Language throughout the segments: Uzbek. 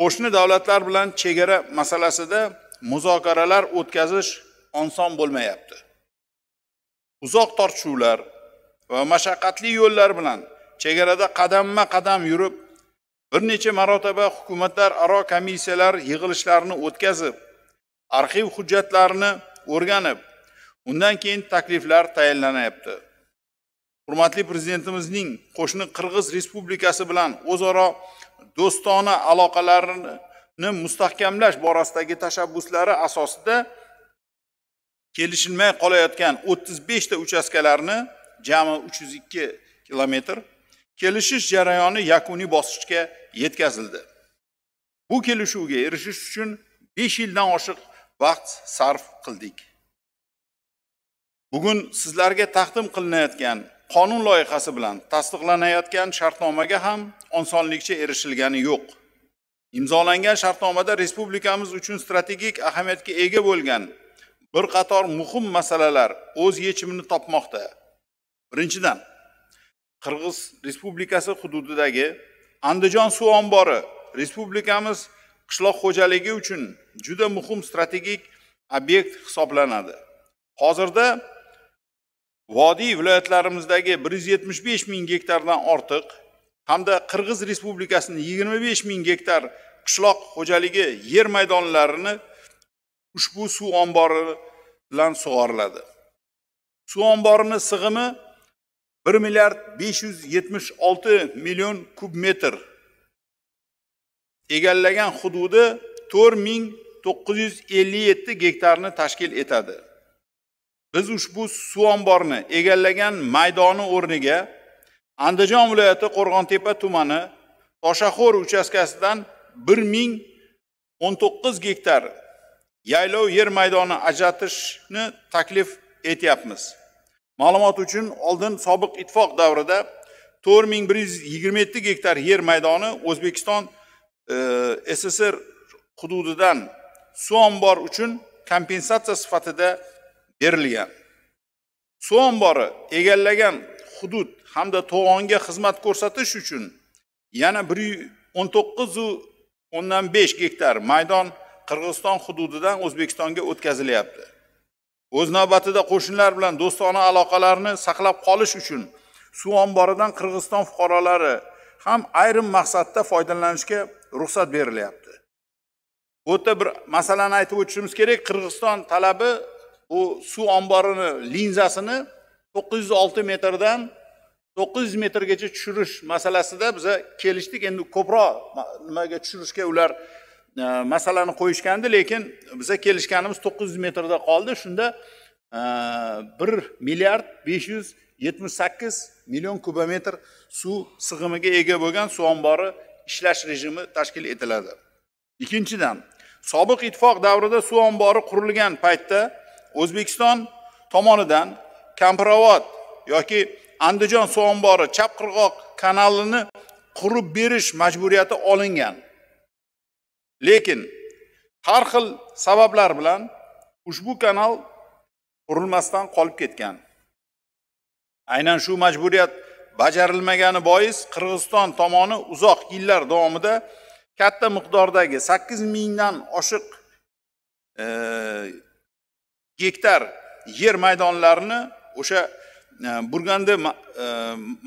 Qo'shni davlatlar bilan chegara masalasida muzokaralar o'tkazish oson bo'lmayapti. Uzoq tortishuvlar va mashaqqatli yo'llar bilan chegarada qadamma-qadam yurib, bir necha marotaba hukumatlararo komissiyalar yig'ilishlarini o'tkazib, arxiv hujjatlarini o'rganib, undan keyin takliflar tayinlanyapti. Hurmatli prezidentimizning qo'shni Qirg'iz Respublikasi bilan o'zaro do'stona aloqalarini mustahkamlash borasidagi tashabbuslari asosida kelishilmay qolayotgan 35 ta uchastkalarni jami 302 kilometr kelishish jarayoni yakuniy bosqichga yetkazildi. Bu kelishuvga erishish uchun 5 yildan oshiq vaqt sarf qildik. Bugun sizlarga taqdim qilinayotgan qonun loyihasi bilan tasdiqlanayotgan shartnomaga ham osonlikcha erishilgani yo'q. Imzolangan shartnomada respublikamiz uchun strategik ahamiyatga ega bo'lgan bir qator muhim masalalar o'z yechimini topmoqda. Birinchidan, Qirg'iz Respublikasi hududidagi Andijon suv ombori respublikamiz qishloq xo'jaligi uchun juda muhim strategik obyekt hisoblanadi. Hozirda vodiy viloyatlarimizdagi 175 ming gektardan ortiq hamda Qirg'iz Respublikasining 25 ming gektar qishloq xo'jaligi yer maydonlarini ushbu suv ombori bilan sug'oriladi. Suv omborining sig'imi 1 milliard 576 million kub metr. Egallagan hududi 4957 gektarni tashkil etadi. Biz ushbu suv omborini egallagan maydoni o'rniga Andijon viloyati Qo'rg'ontepa tumani Toshaxo'r uchastkasidan 1019 gektar yaylov yer maydoni ajratishni taklif etyapmiz. Ma'lumot uchun, oldin sobiq ittifoq davrida 4127 gektar yer maydoni O'zbekiston SSR hududidan suv ombor uchun kompensatsiya sifatida berilgan. Suv ombori egallagan hudud hamda to'g'onga xizmat ko'rsatish uchun yana 119,5 gektar maydon Qirg'iziston hududidan O'zbekistonga o'tkazilyapti. O'z navbatida qo'shnilar bilan do'stona aloqalarni saqlab qolish uchun suv omboridan Qirg'iziston fuqarolari ham ayrim maqsadda foydalanishga ruxsat berilyapti. Bu yerda bir masalani aytib o'tishimiz kerak. Qirg'iziston talabi bu suv omborini linzasini 906 metrdan 900 metrgacha tushirish masalasida biz kelishdik. Endi ko'proq nimaga tushirishga ular masalani qo'yishgandi, lekin biz kelishganimiz 900 metrda qoldi. Shunda 1 milliard 578 million kubometr suv sig'imiga ega bo'lgan suv ombori ishlash rejimi tashkil etiladi. Ikkinchidan, sobiq ittifoq davrida suv ombori qurilgan paytda O'zbekiston tomonidan Kampirobod yoki Andijon suv ombori chap qirg'oq kanalini qurib berish majburiyati olingan. Lekin har xil sabablar bilan ushbu kanal qurilmasdan qolib ketgan. Aynan shu majburiyat bajarilmagani bois Qirg'iziston tomoni uzoq yillar davomida katta miqdordagi 8 mingdan oshiq gektar yer maydonlarini o'sha Burgandi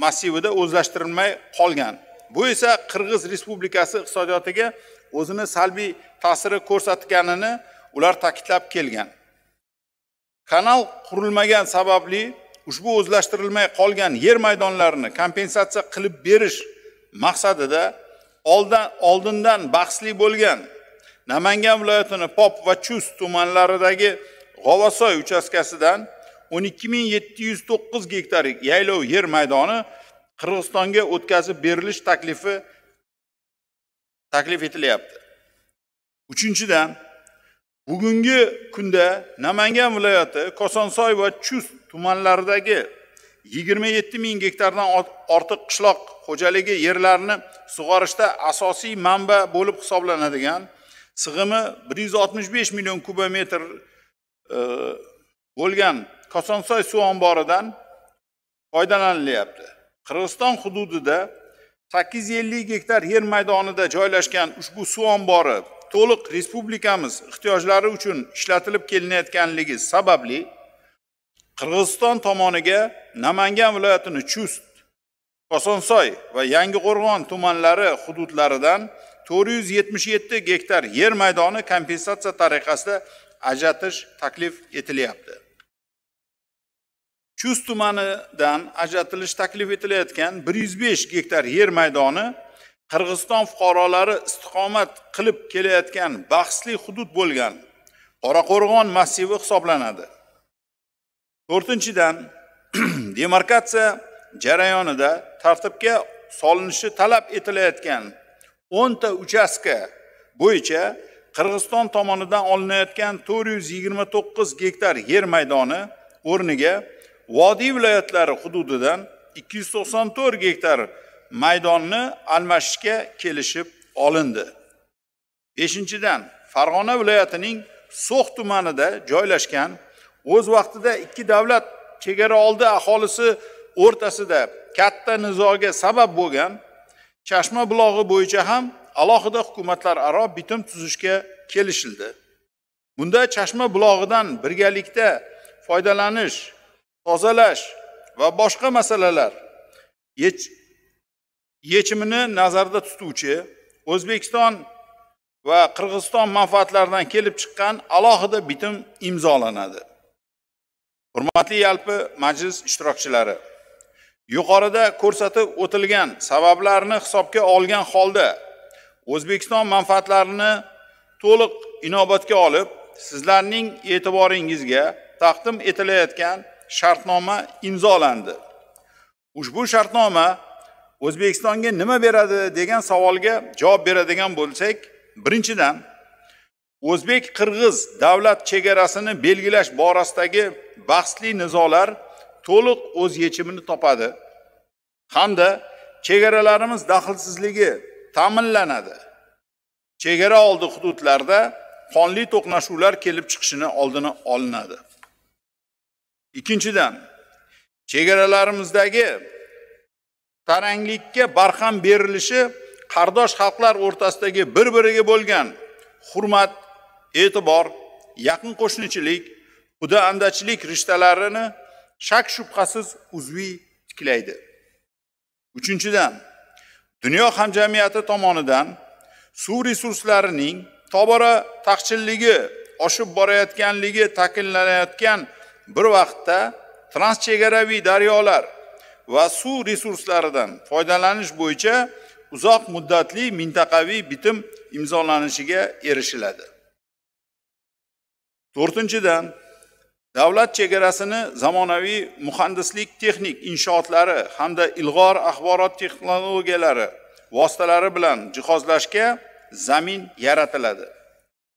massivida o'zlashtirilmay qolgan. Bu esa Qirg'iz Respublikasi iqtisodiyotiga o'zini salbiy ta'siri ko'rsatganini ular ta'kidlab kelgan. Kanal qurilmagan sababli ushbu o'zlashtirilmay qolgan yer maydonlarini kompensatsiya qilib berish maqsadida oldindan bahsli bo'lgan Namangan viloyatining Pop va Chust tumanlaridagi G'ovasoy uchastkasidan 12709 gektar yaylov yer maydoni Qirg'izistonga o'tkazib berilish taklif etilyapti. Uchinchidan, bugungi kunda Namangan viloyati Kosonsoy va Chust tumanlaridagi 27 ming gektardan ortiq qishloq xo'jaligi yerlarini sug'orishda asosiy manba bo'lib hisoblanadigan sig'imi 165 million kubometr bo'lgan Kosonsoy suv omboridan foydalanilyapti. Qirg'iziston hududida 850 gektar yer maydonida joylashgan ushbu suv ombori to'liq respublikamiz ehtiyojlari uchun ishlatilib kelinayotganligi sababli Qirg'iziston tomoniga Namangan viloyatini Chust, Kosonsoy va Yangiqo'rg'on tumanlari hududlaridan 477 gektar yer maydoni kompensatsiya tariqasida ajratish taklif etilyapti. Chust tumanidan ajratilish taklif etilayotgan 105 gektar yer maydoni Qirg'iziston fuqarolari istiqomat qilib kelayotgan bahsli hudud bo'lgan Qoraqo'rg'on massivi hisoblanadi. 4-dan demarkatsiya jarayonida tartibga solinishi talab etilayotgan 10 ta uchastka bo'yicha Qirg'iziston tomonidan olinayotgan 429 gektar yer maydoni o'rniga Vodiy viloyatlari hududidan 294 gektar maydonni almashishga kelishib olindi. 5-dan Farg'ona viloyatining So'x tumanida joylashgan o'z vaqtida ikki davlat chegara oldi aholisi o'rtasida katta nizoga sabab bo'lgan Chashma bulog'i bo'yicha ham alohida hukumatlararo bitim tuzishga kelishildi. Bunda Chashma bulog'idan birgalikda foydalanish, tozalash va boshqa masalalar yechimini nazarda tutuvchi O'zbekiston va Qirg'iziston manfaatlaridan kelib chiqqan alohida bitim imzolanadi. Hurmatli yalpi majlis ishtirokchilari, yuqorida ko'rsatib o'tilgan sabablarni hisobga olgan holda O'zbekiston manfaatlarini to'liq inobatga olib, sizlarning e'tiboringizga taqdim etilayotgan shartnoma imzolandi. Ushbu shartnoma O'zbekistonga nima beradi degan savolga javob beradigan bo'lsak, birinchidan O'zbek-Qirg'iz davlat chegarasini belgilash borasidagi bahsli nizolar to'liq o'z yechimini topadi hamda chegaralarimiz daxlsizligi ta'minlanadi. Chegara oldi hududlarda qonli to'qnashuvlar kelib chiqishini oldini olinadi. Ikkinchidan, chegaralarimizdagi taranglikka barham berilishi qardosh xalqlar o'rtasidagi bir-biriga bo'lgan hurmat, e'tibor, yaqin qo'shnichilik, xudo-andachilik rishtalarini shak shubhasiz uzviy tiklaydi. Uchinchidan, dunyo hamjamiyati tomonidan suv resurslarining tobora taqchilligi oshib borayotganligi ta'kidlanayotgan bir vaqtda transchegaraviy daryolar va suv resurslaridan foydalanish bo'yicha uzoq muddatli mintaqaviy bitim imzolanishiga erishiladi. 4-dan, davlat chegarasini zamonaviy muhandislik texnik inshootlari hamda ilg'or axborot texnologiyalari vositalari bilan jihozlashga zamin yaratiladi.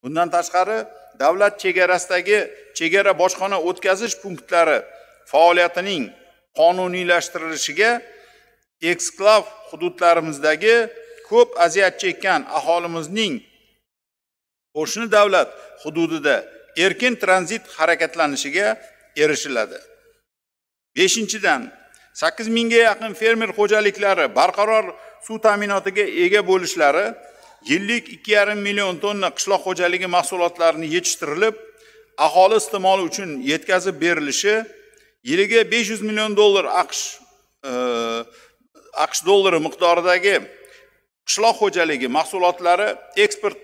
Bundan tashqari, davlat chegarasidagi chegara bojxona o'tkazish punktlari faoliyatining qonuniylashtirilishiga eksklav hududlarimizdagi ko'p aziyat chekkan aholimizning qo'shni davlat hududida erkin tranzit harakatlanishiga erishiladi. 5-dan 8 mingga yaqin fermer xo'jaliklari barqaror suv ta'minotiga ega bo'lishlari, yillik 2,5 million tonna qishloq xo'jaligi mahsulotlarini yetishtirilib, aholi iste'moli uchun yetkazib berilishi, yiliga 500 million dollar AQSh dollari miqdoridagi qishloq xo'jaligi mahsulotlari eksport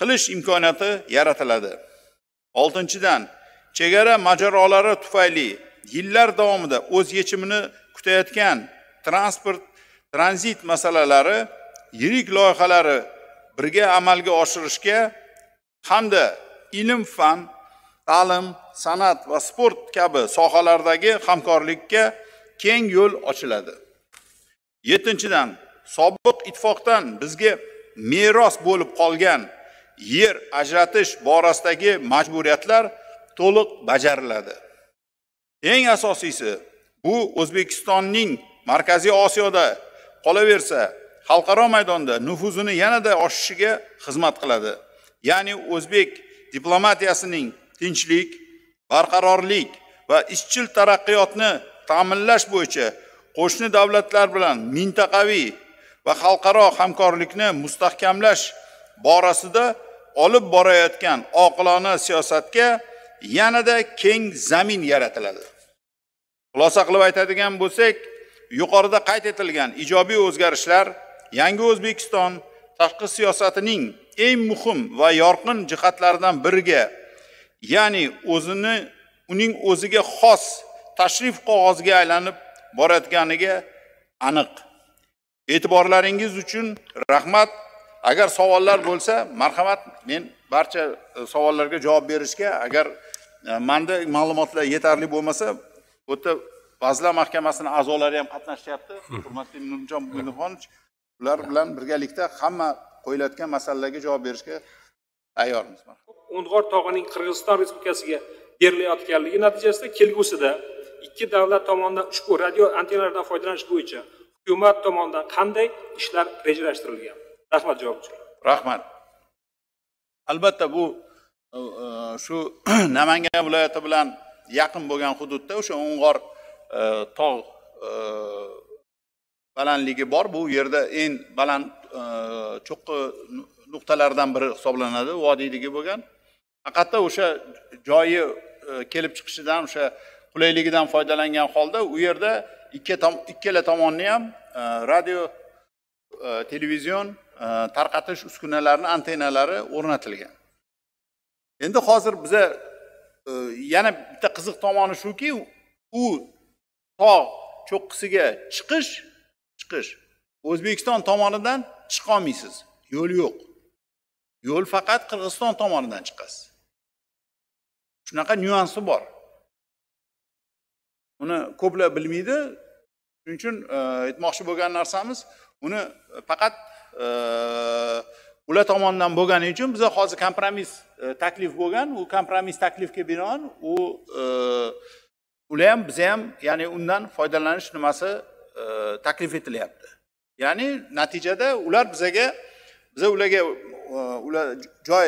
qilish imkoniyati yaratiladi. 6-dan, chegara mojarolari tufayli yillar davomida o'z yechimini kutayotgan tranzit masalalari, yirik loyihalari birga amalga oshirishga hamda ilm, fan, ta'lim, san'at va sport kabi sohalardagi hamkorlikka keng yo'l ochiladi. 7-dan, sobiq ittifoqdan bizga meros bo'lib qolgan yer ajratish borasidagi majburiyatlar to'liq bajariladi. Eng asosiysi, bu O'zbekistonning Markaziy Osiyoda qolaversa, xalqaro maydonda nufuzini yanada oshishiga xizmat qiladi. Ya'ni o'zbek diplomatiyasining tinchlik, barqarorlik va izchil taraqqiyotni ta'minlash bo'yicha qo'shni davlatlar bilan mintaqaviy va xalqaro hamkorlikni mustahkamlash borasida olib borayotgan oqilona siyosatga yanada keng zamin yaratiladi. Xulosa qilib aytadigan bo'lsak, yuqorida qayd etilgan ijobiy o'zgarishlar yangi O'zbekiston tashqi siyosatining eng muhim va yorqin jihatlaridan biriga, ya'ni uning o'ziga xos tashrif qog'oziga aylanib borayotganiga aniq. E'tiborlaringiz uchun rahmat. Agar savollar bo'lsa, marhamat, men barcha savollarga javob berishga, agar menda ma'lumotlar yetarli bo'lmasa, o'ta Vazirlar Mahkamasining a'zolari ham qatnashyapti. Hurmatli Nurjon Bunyodxonovich, ular bilan birgalikda hamma qo'yilayotgan masalalarga javob berishga tayyormiz. O'ng'or tog'ining Qirg'iziston Respublikasiga berilayotganligi natijasida kelgusida ikki davlat tomonidan ushbu radio antennalardan foydalanish bo'yicha hukumat tomonidan qanday ishlar rejalashtirilgan? Rahmat javobchi. Rahmat. Albatta bu shu Namangan viloyati bilan yaqin bo'lgan hududda o'sha O'ng'or tog' balandligi bor. Bu yerda eng baland cho'qqi nuqtalardan biri hisoblanadi, vodiyligi bo'lgan. Faqat o'sha joyi kelib chiqishidan, o'sha qulayligidan foydalangan holda u yerda ikkala tomonni ham radio, televizion tarqatish uskunalarining antennalari o'rnatilgan. Endi hozir biza yana bitta qiziq tomoni shuki, u tog' cho'qqisiga chiqish O'zbekiston tomonidan chiqa olmaysiz. Yo'l yo'q. Yo'l faqat Qirg'iziston tomonidan chiqasiz. Shunaqa nyuansi bor. Uni ko'plar bilmaydi. Shuning uchun aytmoqchi bo'lgan narsamiz, uni faqat ular tomonidan bo'lgani uchun biz hozir kompromiss taklif bo'lgan, u kompromiss taklifga binoan ular ham biz ham, ya'ni undan foydalanish nimasi taklif etilyapti. Ya'ni natijada ular ularga joy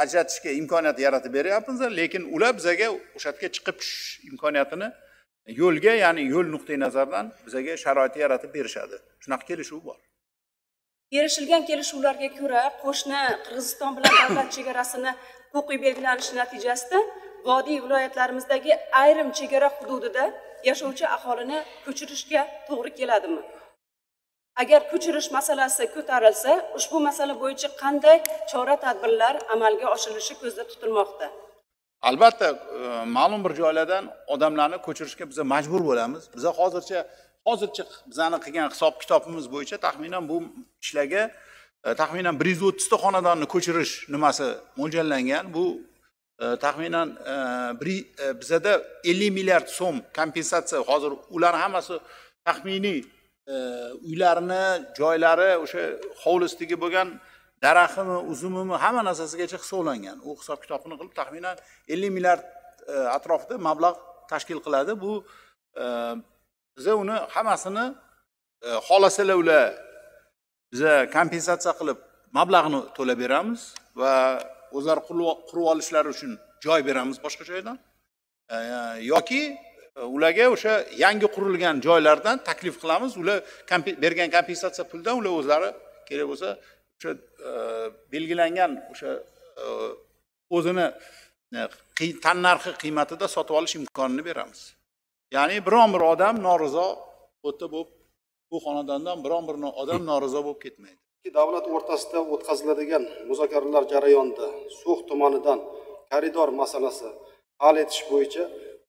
ajratishga imkoniyat yaratib beryapmiz, lekin ular bizga o'sha yerga chiqib tushish imkoniyatini yo'lga, ya'ni yo'l nuqtai nazaridan bizga sharoit yaratib berishadi. Shunaqa kelishuv bor. Erishilgan kelishuvlarga ko'ra, qo'shni Qirg'iziston bilan davlat chegarasini huquqiy belgilanishi natijasida vodiy viloyatlarimizdagi ayrim chegara hududida yashovchi aholini ko'chirishga to'g'ri keladimi? Agar ko'chirish masalasi ko'tarilsa, ushbu masala bo'yicha qanday chora-tadbirlar amalga oshirilishi ko'zda tutilmoqda? Albatta, ma'lum bir joylardan odamlarni ko'chirishga biz majbur bo'lamiz. Biz hozircha bizani qilgan hisob-kitobimiz bo'yicha taxminan bu ishlarga taxminan 130 ta xonadonni ko'chirish nimasi mo'ljallangan. Bu taxminan bizada 50 milliard so'm kompensatsiya, hozir ular hammasi taxminiy uylarni, joylari, o'sha hovlisidagi bo'lgan daraxtimi, uzumimi, hamma narsasigacha hisoblangan. U hisob-kitobini qilib taxminan 50 milliard atrofida mablag' tashkil qiladi. Bu biz uni hammasini xolasalar ular biza kompensatsiya qilib mablag'ni to'lab beramiz va o'zlari qurib olishlari uchun joy beramiz boshqa joydan. Yoki ularga o'sha yangi qurilgan joylardan taklif qilamiz. Ular bergan kompensatsiya puldan ular o'zlari kerak bo'lsa o'sha belgilangan o'sha o'zini tannarxi qiymatida sotib olish imkonini beramiz. Ya'ni biron bir odam norizo o'tda bo'lib, bu xonadondan biron bir odam norizo bo'lib ketmaydi. Ikki davlat o'rtasida o'tkaziladigan muzokaralar jarayonida So'x tomonidan koridor masalasi hal etish bo'yicha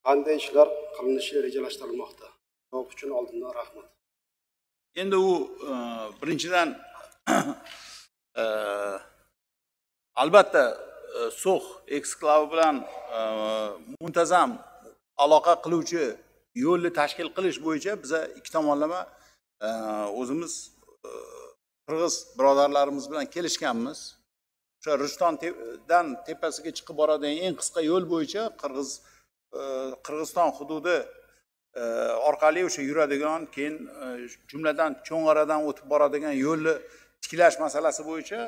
qanday ishlar qilinishi rejalashtirilmoqda? Javob uchun oldindan rahmat. Endi u birinchidan albatta So'x eksklavi bilan muntazam aloqa qiluvchi yo'lni tashkil qilish bo'yicha biz ikki tomonlama o'zimiz qirg'iz birodarlarimiz bilan kelishganmiz. O'sha Rishtondan tepasiga chiqib boradigan eng qisqa yo'l bo'yicha Qirg'iziston hududi orqali o'sha yuradigan, keyin jumladan Cho'ng'aradan o'tib boradigan yo'lni tiklash masalasi bo'yicha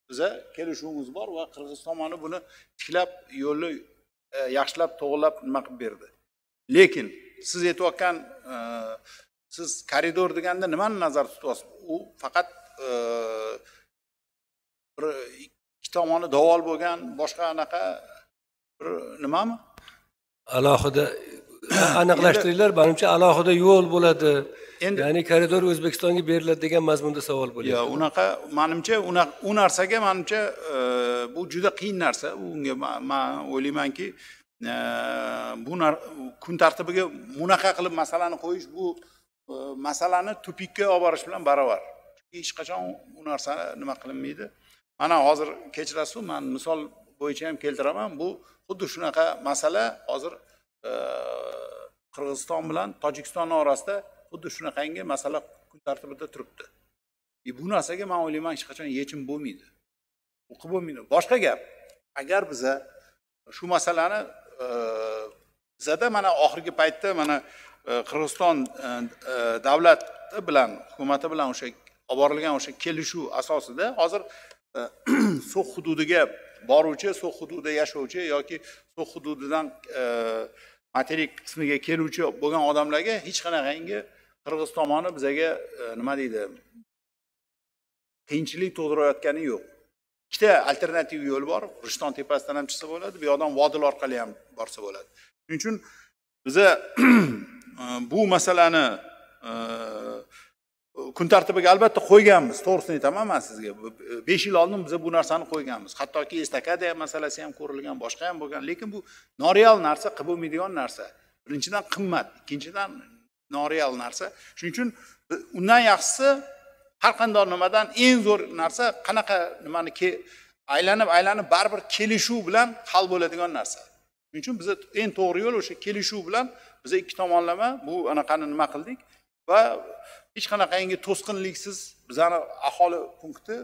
biza kelishuvimiz bor va Qirg'iz tomoni buni tiklab, yo'lni yaxshilab, to'g'rilab nima qilib berdi. Lekin siz aytayotgan siz koridor deganda nimani nazarda tutyapsiz? U faqat bir ikki tomoni davol bo'lgan boshqa anaqa bir nimami? Alohida aniqlashtiringlar. Menimcha alohida yo'l bo'ladi. Ya'ni koridor O'zbekistonga beriladi degan mazmunda savol bo'lyapti. Yo'q, unaqa menimcha u narsaga menimcha bu juda qiyin narsa. Unga men o'ylaymanki, bu kun tartibiga bunaqa qilib masalani qo'yish bu masalani tupikka olib borish bilan barobar. Chunki hech qachon u narsa nima qilinmaydi. Mana hozir kechirasiz, men misol bo'yicha ham keltiraman. Bu xuddi shunaqa masala hozir Qirg'iziston bilan Tojikiston orasida xuddi shunaqangi masala kun tartibida turibdi. Bu narsaga men o'ylayman hech qachon yechim bo'lmaydi. Bu qilib bo'lmaydi. Boshqa gap, agar biza shu masalani bizada mana oxirgi paytda mana Qirg'iziston davlati bilan, hukumati bilan o'sha olib borilgan o'sha kelishuv asosida hozir so'q hududiga boruvchi, so'q hududida yashovchi yoki so'q hududidan materik qismiga keluvchi bo'lgan odamlarga hech qanaqangi Qirg'iz tomoni bizaga nima deydi, qiyinchilik tug'dirayotgani yo'q. Ikkita alternativ yo'l bor. Rishton tepasidan ham chiqsa bo'ladi, bu yoqdan Vodil orqali ham borsa bo'ladi. Shuning uchun biza bu masalani kun tartibiga albatta qo'yganmiz. To'g'risini aytaman men sizga. 5 yil oldin biz bu narsani qo'yganmiz. Hattoki estakada masalasi ham ko'rilgan, boshqa ham bo'lgan, lekin bu noreal narsa, qilib bo'lmaydigan narsa. Birinchidan qimmat, ikkinchidan noreal narsa. Shuning uchun undan yaxshisi har qanday nimadan eng zo'r narsa qanaqa nimani aylanib baribir kelishuv bilan hal bo'ladigan narsa. Shuning uchun biz eng to'g'ri yo'l o'sha kelishuv bilan biz ikki tomonlama bu anaqani nima qildik va hech qanaqangi to'sqinliksiz bizani aholi punkti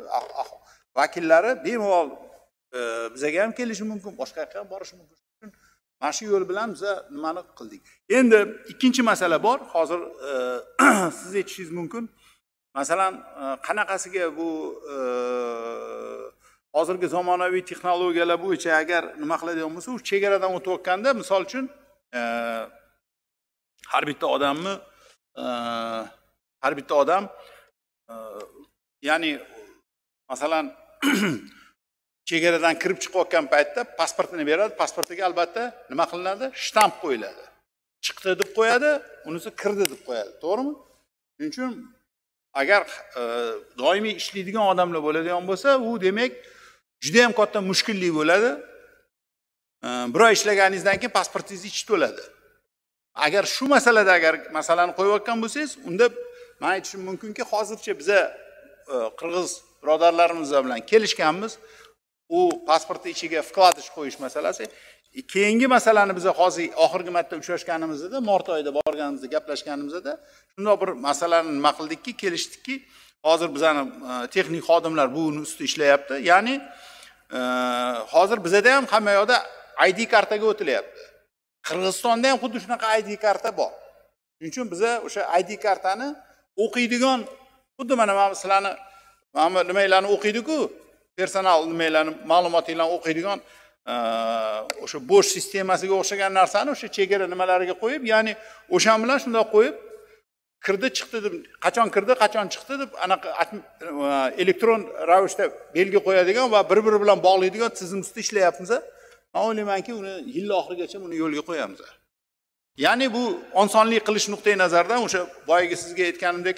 vakillari bemalol bizaga ham kelishi mumkin, boshqa yoqqa ham borishi mumkin. Mana shu yo'l bilan biz nimani qildik. Endi ikkinchi masala bor. Hozir siz aytishingiz mumkin. Masalan, qanaqasiga bu hozirgi zamonaviy texnologiyalar bo'yicha agar nima qiladigan bo'lsa, u chegaradan o'tayotganda, misol uchun har bitta odam ya'ni masalan chegaradan kirib chiqayotgan paytda pasportini beradi, pasportiga albatta nima qilinadi? Shtamp qo'yiladi. Chiqdi deb qo'yadi, unisi kirdi deb qo'yadi. To'g'rimi? Shuning uchun agar doimiy ishlaydigan odamlar bo'ladigan bo'lsa, u demak juda ham katta mushkullik bo'ladi. Bir oy ishlaganingizdan keyin pasportingiz ichi to'ladi. Agar shu masalada agar masalani qo'yayotgan bo'lsangiz, unda men aytishim mumkinki, hozircha biz qirg'iz birodarlarimiz bilan kelishganmiz. U pasportni ichiga vkladish qo'yish masalasi. Keyingi masalani biz hozir oxirgi marta uchrashganimizda, mart oyida borganimizda gaplashganimizda shunday bir masalani nima qildikki, kelishdikki, hozir bizani texnik xodimlar bu ustida ishlayapti. Ya'ni hozir bizda ham hamma yoqda ID kartaga o'tilyapti. Qirg'izistonda ham xuddi shunaqa ID karta bor. Shuning uchun biz o'sha ID kartani o'qiydigan, xuddi mana sizlarni nimalarni o'qiydi-ku, personal nimalarni, ma'lumotinglarni o'qiydigan o'sha bo'sh sistemasiga o'xshagan narsani o'sha chegara nimalariga qo'yib, ya'ni o'sha bilan shunday qo'yib, kirdi chiqdi deb, qachon kirdi, qachon chiqdi deb anaqa elektron ravishda belgi qo'yadigan va bir-biri bilan bog'laydigan tizim ustida ishlayapmiz. Men o'ylaymanki, uni yil oxirigacha uni yo'lga qo'yamiz. Ya'ni bu osonlik qilish nuqtai nazaridan o'sha boyagi sizga aytganimdek,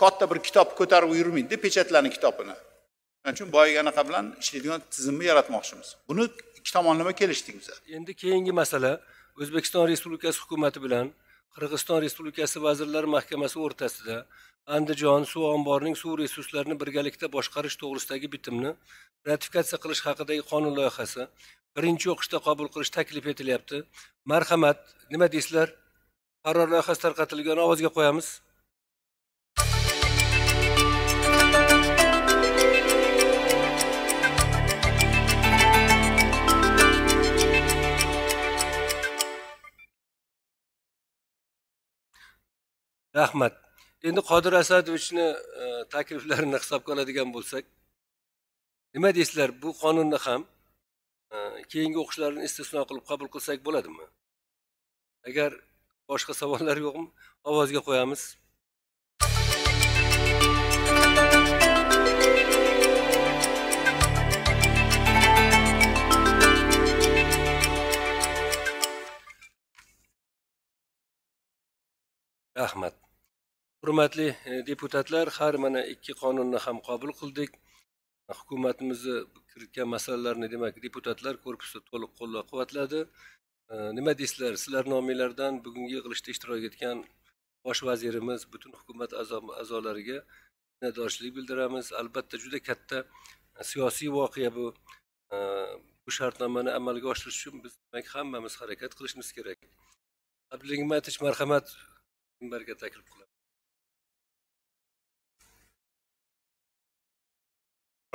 katta bir kitob ko'tarib yurmaydi, pechatlarning kitobini. Shuning uchun boyagi anaqa bilan ishlaydigan tizimni yaratmoqchimiz. Buni ikki tomonlama kelishdik biz. Endi keyingi masala O'zbekiston Respublikasi hukumatı bilan Qirg'iziston Respublikasi Vazirlar Mahkamasi o'rtasida Andijon suv omborining suv resurslarini birgalikda boshqarish to'g'risidagi bitimni ratifikatsiya qilish haqidagi qonun loyihasi birinchi o'qishda qabul qilish taklif etilyapti. Marhamat, nima deysizlar? Qaror loyihasi tarqatilgan, ovozga qo'yamiz. Rahmat. Endi Qodir Asadovichni takliflarini hisobga oladigan bo'lsak, nima deysizlar? Bu qonunni ham keyingi o'qishlarni istisno qilib qabul qilsak bo'ladimi? Agar boshqa savollar yo'qmi, ovozga qo'yamiz. Rahmat. Hurmatli deputatlar, har mana 2 qonunni ham qabul qildik. Hukumatimizni kiritgan masalalarni demak deputatlar korpusi to'liq qo'llab-quvvatladi. Nima deysizlar? Sizlar nominglardan bugungi yig'ilishda ishtirok etgan bosh vazirimiz, butun hukumat a'zolariga minnatdorchilik bildiramiz. Albatta juda katta siyosiy voqea bu. Bu shartnomani amalga oshirish uchun biz demak hammamiz harakat qilishimiz kerak. Abdulla Nigmatovich, marhamat, minbarga taklif qilaman.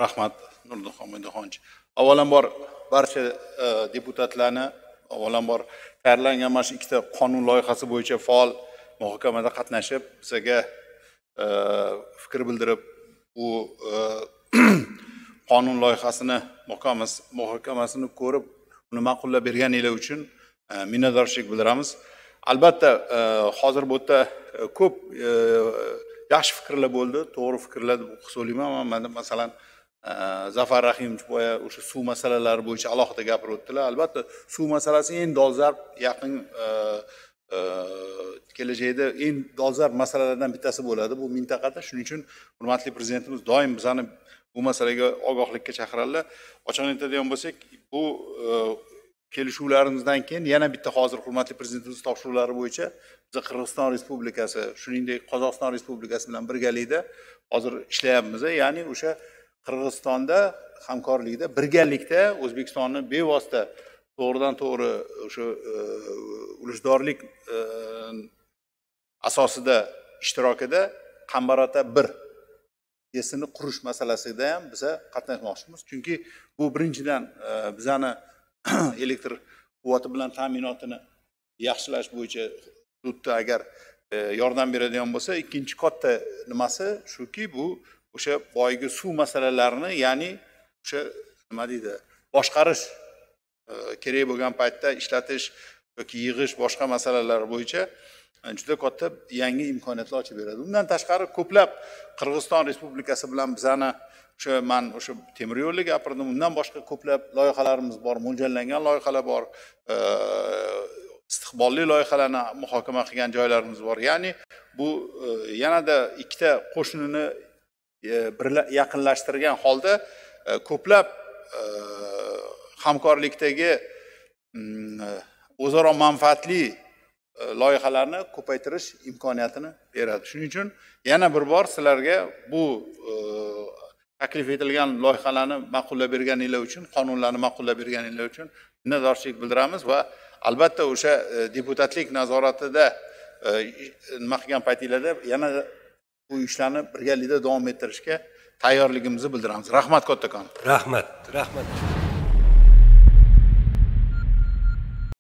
Rahmat, Nurdinxon Mo'yinxonovich. Avvalambor barcha deputatlarni avvalambor tayyorlangan mana shu ikkita qonun loyihasi bo'yicha faol muhokamada qatnashib, bizga fikr bildirib, bu qonun loyihasini muhokamasini ko'rib, uni ma'qullab berganinglar uchun minnatdorchilik bildiramiz. Albatta, hozir bu yerda ko'p yaxshi fikrlar bo'ldi, to'g'ri fikrlar deb hisoblayman. Men masalan Zafar Rahimovich boya o'sha suv masalalari bo'yicha alohida gapirib o'tdilar. Albatta, suv masalasi eng dolzarb, yaqin kelajakda eng dolzarb masalalardan bittasi bo'ladi bu mintaqada. Shuning uchun hurmatli prezidentimiz doim bizani bu masalaga ogohlikka chaqiradilar. Ochiqni aytadigan bo'lsak, bu kelishuvlarimizdan keyin yana bitta hozir hurmatli prezidentimiz topshiriqlari bo'yicha biz Qirg'iziston Respublikasi, shuningdek Qozog'iston Respublikasi bilan birgalikda hozir ishlayapmiz. Ya'ni o'sha Qirg'izistonda hamkorlikda birgalikda O'zbekistonni bevosita to'g'ridan to'g'ri o'sha ulushdorlik asosida ishtirokida Qambarota 1 yesini qurish masalasida ham biz qatnashmoqchimiz. Chunki bu birinchidan bizani elektr quvvati bilan ta'minotini yaxshilash bo'yicha hududda agar yordam beradigan bo'lsa, ikkinchi katta nimasi shuki, bu o'sha boyagi suv masalalarini, ya'ni o'sha nima deydi, boshqarish kerak bo'lgan paytda ishlatish yoki yig'ish boshqa masalalar bo'yicha juda katta yangi imkoniyatlar ochib beradi. Bundan tashqari ko'plab Qirg'iziston Respublikasi bilan bizani men o'sha temir yo'lga gapirdim. Undan boshqa ko'plab loyihalarimiz bor, mo'ljallangan loyihalar bor, istiqbolli loyihalarni muhokama qilgan joylarimiz bor. Ya'ni bu yanada ikkita qo'shnini yaqinlashtirgan holda ko'plab hamkorlikdagi o'zaro manfaatli loyihalarni ko'paytirish imkoniyatini beradi. Shuning uchun yana bir bor sizlarga bu taklif etilgan loyihalarni ma'qullab berganinglar uchun, qonunlarni ma'qullab berganinglar uchun minnatdorchilik bildiramiz va albatta o'sha deputatlik nazoratida nima qilgan paytinglarda yana bu ishlarni birgalikda davom ettirishga tayyorligimizni bildiramiz. Rahmat kattakon. Rahmat.